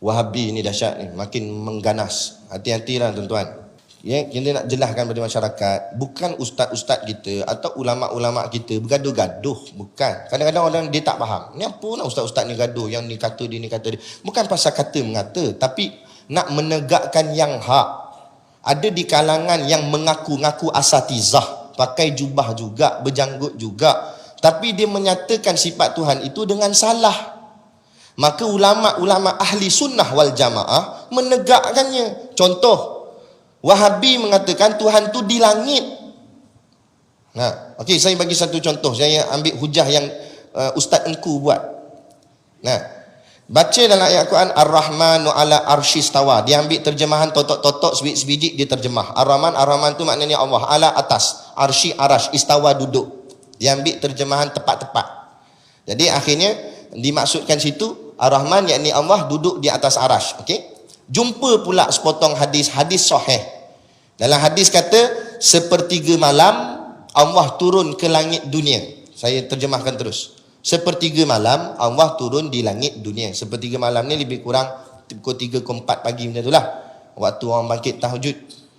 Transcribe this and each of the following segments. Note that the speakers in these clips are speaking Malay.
Wahabi ni dahsyat ni, makin mengganas. Hati-hatilah tuan-tuan. Ya, kita nak jelaskan pada masyarakat, bukan ustaz-ustaz kita atau ulama-ulama kita bergaduh-gaduh, bukan. Kadang-kadang orang dia tak faham. Ni apa nak ustaz-ustaz ni gaduh, yang ni kata dia, ni kata dia. Bukan pasal kata mengata, tapi nak menegakkan yang hak. Ada di kalangan yang mengaku-ngaku asatizah, pakai jubah juga, berjanggut juga, tapi dia menyatakan sifat Tuhan itu dengan salah. Maka ulama-ulama ahli sunnah wal jamaah menegakkannya. Contoh, Wahabi mengatakan Tuhan tu di langit. Nah, okey, saya bagi satu contoh. Saya ambil hujah yang Ustaz Engku buat. Nah, baca dalam ayat Quran Ar-Rahmanu ala arsyistawa. Dia ambil terjemahan totok-totok sebiji dia terjemah. Ar-Rahman, Ar-Rahman tu maknanya Allah. Ala atas, arsy arash, istawa duduk. Dia ambil terjemahan tepat-tepat. Jadi akhirnya dimaksudkan situ Ar-Rahman yakni Allah duduk di atas arash. Okey. Jumpa pula sepotong hadis sahih. Dalam hadis kata sepertiga malam Allah turun ke langit dunia. Saya terjemahkan terus. Sepertiga malam Allah turun di langit dunia. Sepertiga malam ni lebih kurang pukul 3 ke 4 pagi macam itulah. Waktu orang bangkit tahajud.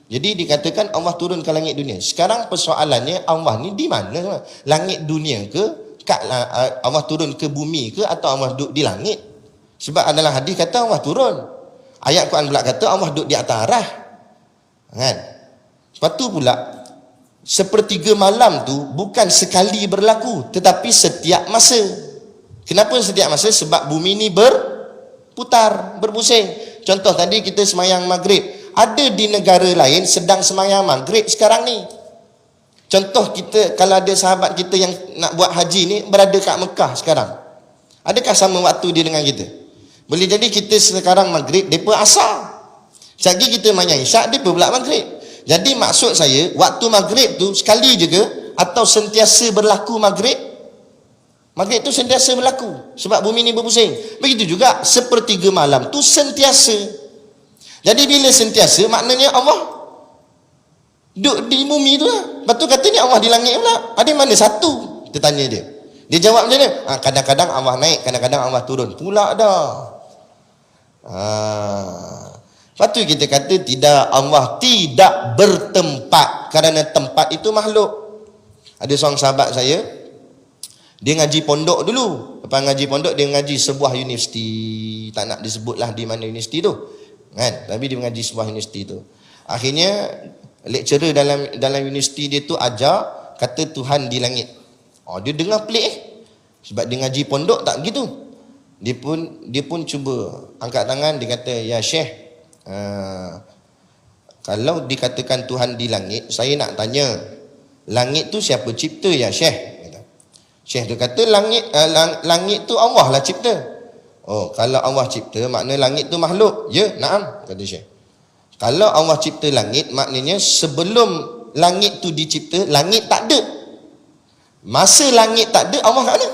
Jadi dikatakan Allah turun ke langit dunia. Sekarang persoalannya, Allah ni di mana? Langit dunia ke? Allah turun ke bumi ke, atau Allah duduk di langit? Sebab adalah hadis kata Allah turun. Ayat Quran pula kata Allah duduk di atas arah. Kan? Lepas tu pula, sepertiga malam tu bukan sekali berlaku, tetapi setiap masa. Kenapa setiap masa? Sebab bumi ni berputar, berpusing. Contoh tadi kita semayang maghrib. Ada di negara lain sedang semayang maghrib sekarang ni. Contoh kita, kalau ada sahabat kita yang nak buat haji ni berada kat Mekah sekarang. Adakah sama waktu dia dengan kita? Boleh jadi kita sekarang maghrib, mereka asar. Sekali kita mayang isyak, mereka pula maghrib. Jadi maksud saya, waktu maghrib tu sekali je ke? Atau sentiasa berlaku maghrib? Maghrib tu sentiasa berlaku. Sebab bumi ni berpusing. Begitu juga, sepertiga malam tu sentiasa. Jadi bila sentiasa, maknanya Allah duduk di bumi tu lah. Lepas tu katanya Allah di langit pula. Ada mana satu? Kita tanya dia. Dia jawab macam mana? Kadang-kadang Allah naik, kadang-kadang Allah turun. Pula dah. Lepas tu kita kata tidak, Allah tidak bertempat. Kerana tempat itu makhluk. Ada seorang sahabat saya, dia ngaji pondok dulu. Lepas ngaji pondok, dia ngaji sebuah universiti. Tak nak disebutlah di mana universiti tu, kan? Tapi dia mengaji sebuah universiti tu. Akhirnya lecturer dalam universiti dia tu ajar, kata Tuhan di langit. Dia dengar pelik sebab dia ngaji pondok tak begitu. Dia pun cuba angkat tangan, dia kata, ya Syekh, kalau dikatakan Tuhan di langit, saya nak tanya, langit tu siapa cipta ya Syekh? Syekh tu kata langit tu Allah lah cipta. Kalau Allah cipta, makna langit tu makhluk. Ya, naam, kata Syekh. Kalau Allah cipta langit, maknanya sebelum langit tu dicipta, langit tak ada. Masa langit tak ada, Allah kat mana?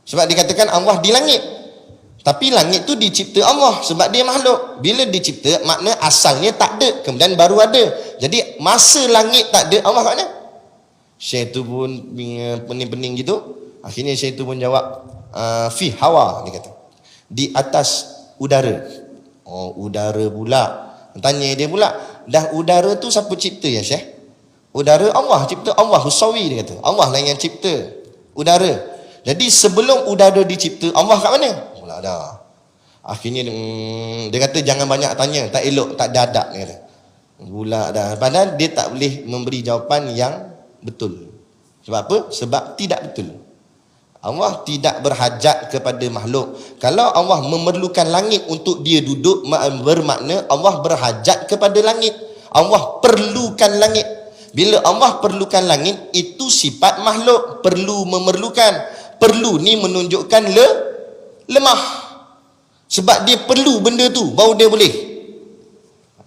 Sebab dikatakan Allah di langit. Tapi langit tu dicipta Allah sebab dia makhluk. Bila dicipta, makna asalnya tak ada, kemudian baru ada. Jadi masa langit tak ada, Allah kat mana? Syekh tu pun pening-pening gitu. Akhirnya Syekh tu pun jawab, fi hawa, dia kata, di atas udara. Udara pula. Tanya dia pula, dah udara tu siapa cipta ya Syekh? Udara Allah cipta, Allah Husawi, dia kata. Allah lah yang cipta udara. Jadi sebelum udara dicipta, Allah kat mana? Pula dah. Akhirnya dia kata jangan banyak tanya, tak elok, tak ada adab, dia kata. Pula dah. Padahal dia tak boleh memberi jawapan yang betul. Sebab apa? Sebab tidak betul. Allah tidak berhajat kepada makhluk. Kalau Allah memerlukan langit untuk dia duduk, bermakna Allah berhajat kepada langit. Allah perlukan langit. Bila Allah perlukan langit, itu sifat makhluk. Perlu, memerlukan. Perlu ni menunjukkan lemah. Sebab dia perlu benda tu, baru dia boleh.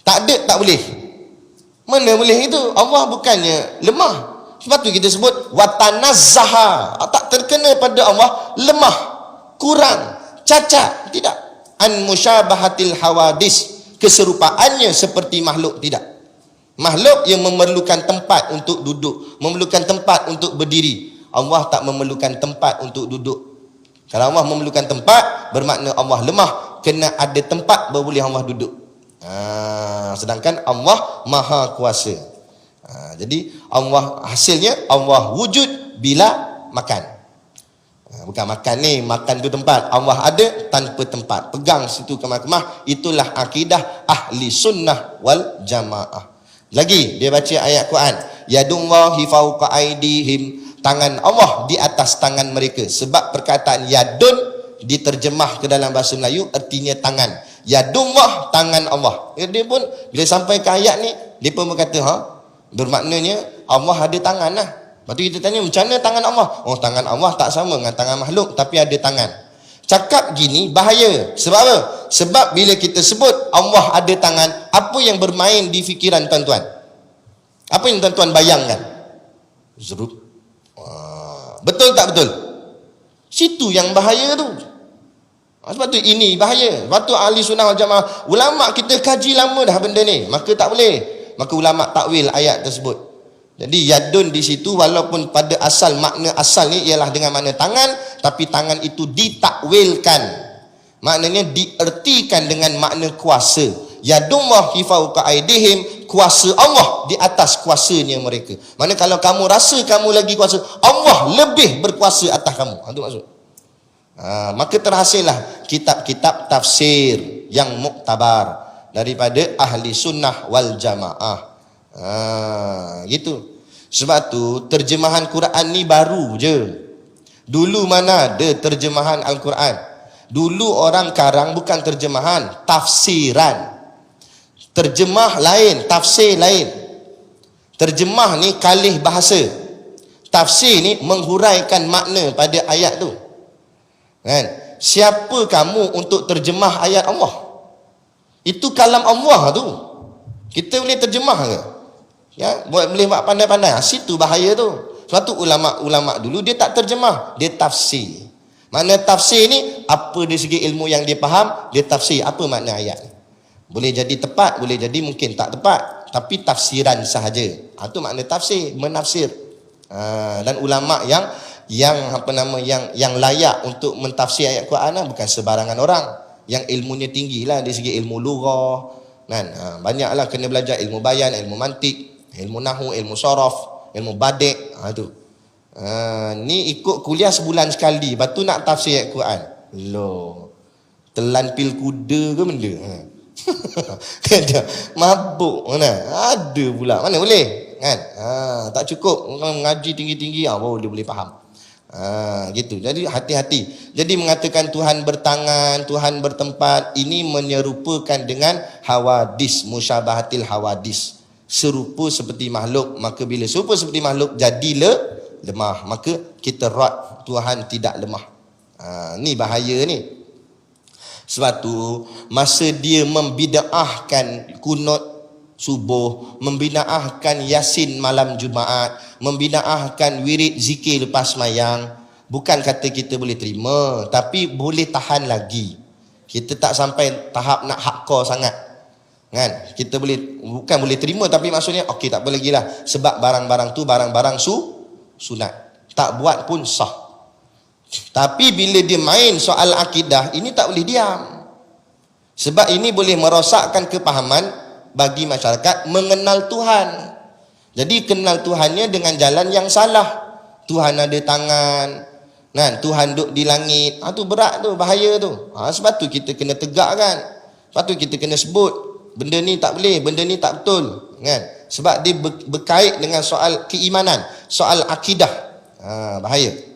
Tak ada, tak boleh. Mana boleh itu? Allah bukannya lemah. Sebab tu kita sebut watanazzaha. Tak terkena pada Allah lemah, kurang, cacat. Tidak. An musyabahatil hawadis. Keserupaannya seperti makhluk, tidak. Makhluk yang memerlukan tempat untuk duduk, memerlukan tempat untuk berdiri. Allah tak memerlukan tempat untuk duduk. Kalau Allah memerlukan tempat, bermakna Allah lemah, kena ada tempat baru boleh Allah duduk. Sedangkan Allah Maha Kuasa. Jadi Allah, hasilnya Allah wujud bila makan. Bukan makan ni, makan tu tempat. Allah ada tanpa tempat. Pegang situ kemah-kemah. Itulah akidah ahli sunnah wal jamaah. Lagi dia baca ayat Quran, yadullahi fawqa aydihim, tangan Allah di atas tangan mereka. Sebab perkataan yadun diterjemah ke dalam bahasa Melayu artinya tangan. Yadullah, tangan Allah. Dia pun bila sampai ke ayat ni, dia pun berkata bermaknanya Allah ada tangan lah. Lepas tu kita tanya, macam mana tangan Allah? Oh, tangan Allah tak sama dengan tangan makhluk, tapi ada tangan. Cakap gini bahaya. Sebab apa? Sebab bila kita sebut Allah ada tangan, apa yang bermain di fikiran tuan-tuan? Apa yang tuan-tuan bayangkan? Zerub. Betul tak betul? Situ yang bahaya tu. Sebab tu ini bahaya. Sebab tu ahli sunnah wal jamaah, ulama kita kaji lama dah benda ni, maka tak boleh. Maka ulama takwil ayat tersebut. Jadi yadun di situ walaupun pada asal makna asal ni ialah dengan makna tangan, tapi tangan itu ditakwilkan. Maknanya diertikan dengan makna kuasa. Yadullah fawqa aydihim, kuasa Allah di atas kuasanya mereka. Maknanya kalau kamu rasa kamu lagi kuasa, Allah lebih berkuasa atas kamu. Itu maksud. Maka terhasillah kitab-kitab tafsir yang muktabar daripada ahli sunnah wal jamaah. Gitu. Sebab tu terjemahan Quran ni baru je. Dulu mana ada terjemahan Al-Quran? Dulu orang karang bukan terjemahan, tafsiran. Terjemah lain, tafsir lain. Terjemah ni kalih bahasa. Tafsir ni menghuraikan makna pada ayat tu. Kan? Siapa kamu untuk terjemah ayat Allah? Itu kalam Allah tu. Kita boleh terjemah ke? Ya, boleh buat pandai-pandai. Situ bahaya tu. Sebab tu ulama-ulama dulu dia tak terjemah, dia tafsir. Makna tafsir ni apa dari segi ilmu yang dia faham, dia tafsir apa makna ayat ni. Boleh jadi tepat, boleh jadi mungkin tak tepat, tapi tafsiran sahaja. Itu makna tafsir, menafsir. Dan ulama yang layak untuk mentafsir ayat Quran bukan sebarangan orang. Yang ilmunya tinggilah dari segi ilmu lughah. Kan? Banyaklah kena belajar ilmu bayan, ilmu mantik, ilmu nahu, ilmu sorof, ilmu badik. Tu. Ni ikut kuliah sebulan sekali, lepas tu nak tafsir ayat Quran. Loh, telan pil kuda ke benda? Mabuk mana? Ada pula. Mana boleh? Kan? Tak cukup mengaji tinggi-tinggi baru dia boleh faham. Gitu. Jadi hati-hati. Jadi mengatakan Tuhan bertangan, Tuhan bertempat, ini menyerupakan dengan hawadis, musyabahatil hawadis. Serupa seperti makhluk, maka bila serupa seperti makhluk jadilah lemah, maka kita rad Tuhan tidak lemah. Ni bahaya ni. Sebab tu masa dia membida'ahkan kunut subuh, membida'ahkan yasin malam Jumaat, membida'ahkan wirid zikir lepas semayang, bukan kata kita boleh terima, tapi boleh tahan lagi. Kita tak sampai tahap nak hardcore sangat. Kan? Kita bukan boleh terima, tapi maksudnya okey tak apa lagi lah. Sebab barang-barang tu barang-barang sunat. Tak buat pun sah. Tapi bila dia main soal akidah, ini tak boleh diam. Sebab ini boleh merosakkan kepahaman bagi masyarakat mengenal Tuhan. Jadi kenal Tuhannya dengan jalan yang salah. Tuhan ada tangan, kan? Tuhan duduk di langit. Tu berat tu, bahaya tu. Sebab tu kita kena tegakkan. Sebab tu kita kena sebut benda ni tak boleh, benda ni tak betul, kan? Sebab dia berkait dengan soal keimanan, soal akidah. Bahaya.